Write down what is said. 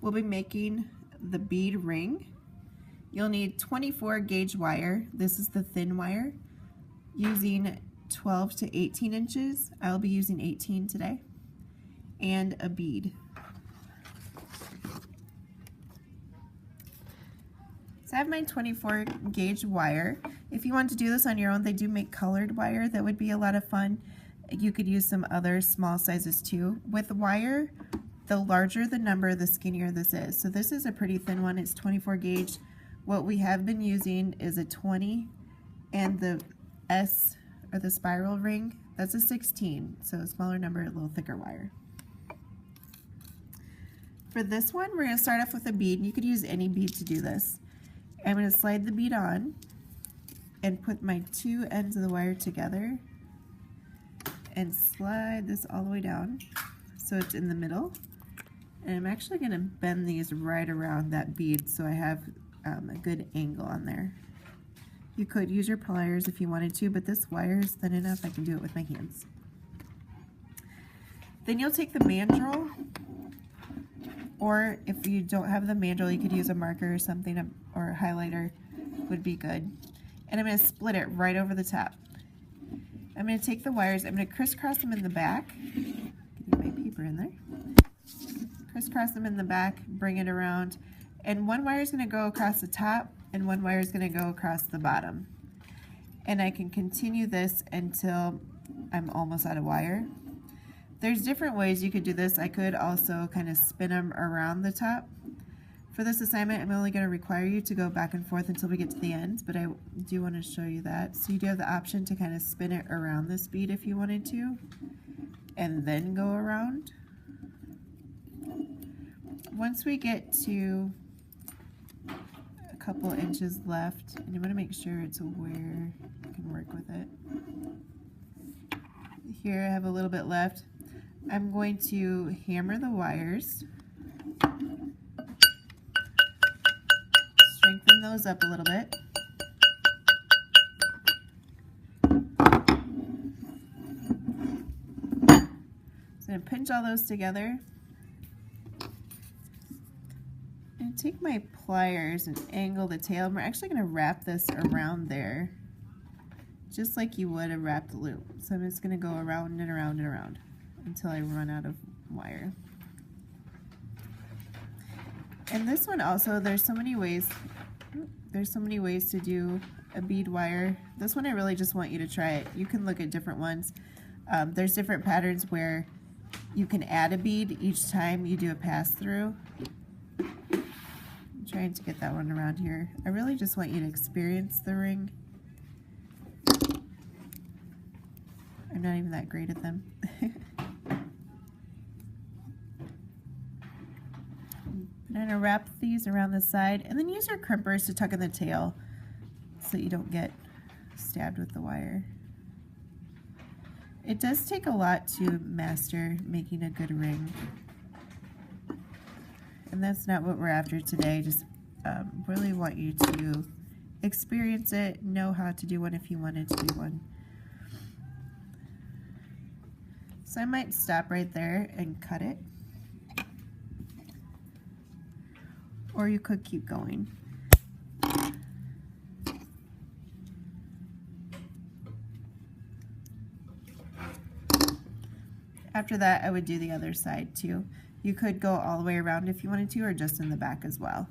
we'll be making the bead ring. You'll need 24 gauge wire. This is the thin wire, using 12 to 18 inches. I'll be using 18 today. And a bead. So I have my 24 gauge wire. If you want to do this on your own, they do make colored wire. That would be a lot of fun. You could use some other small sizes too. With wire, the larger the number, the skinnier this is. So this is a pretty thin one. It's 24 gauge. What we have been using is a 20, and the S, or the spiral ring, that's a 16. So a smaller number, a little thicker wire. For this one, we're going to start off with a bead. You could use any bead to do this. I'm going to slide the bead on and put my two ends of the wire together and slide this all the way down so it's in the middle. And I'm actually going to bend these right around that bead so I have a good angle on there. You could use your pliers if you wanted to, but this wire is thin enough I can do it with my hands. Then you'll take the mandrel, or if you don't have the mandrel, you could use a marker or something, or a highlighter would be good. And I'm going to split it right over the top. I'm going to take the wires, I'm going to crisscross them in the back. Get my paper in there. Crisscross them in the back, bring it around, and one wire is going to go across the top and one wire is going to go across the bottom. And I can continue this until I'm almost out of wire. There's different ways you could do this. I could also kind of spin them around the top. For this assignment, I'm only going to require you to go back and forth until we get to the end, but I do want to show you that. So you do have the option to kind of spin it around this bead if you wanted to, and then go around. Once we get to a couple inches left, and you want to make sure it's where you can work with it. Here I have a little bit left. I'm going to hammer the wires, strengthen those up a little bit. So I'm going to pinch all those together. And take my pliers and angle the tail. And we're actually going to wrap this around there, just like you would a wrapped loop. So I'm just going to go around and around and around until I run out of wire. And this one also, there's so many ways to do a bead wire. This one I really just want you to try it. You can look at different ones. There's different patterns where you can add a bead each time you do a pass through. I'm trying to get that one around here. I really just want you to experience the ring. I'm not even that great at them. I'm going to wrap these around the side, and then use your crimpers to tuck in the tail so you don't get stabbed with the wire. It does take a lot to master making a good ring, and that's not what we're after today. Just really want you to experience it, know how to do one if you wanted to do one. So I might stop right there and cut it. Or you could keep going. After that, I would do the other side too. You could go all the way around if you wanted to, or just in the back as well.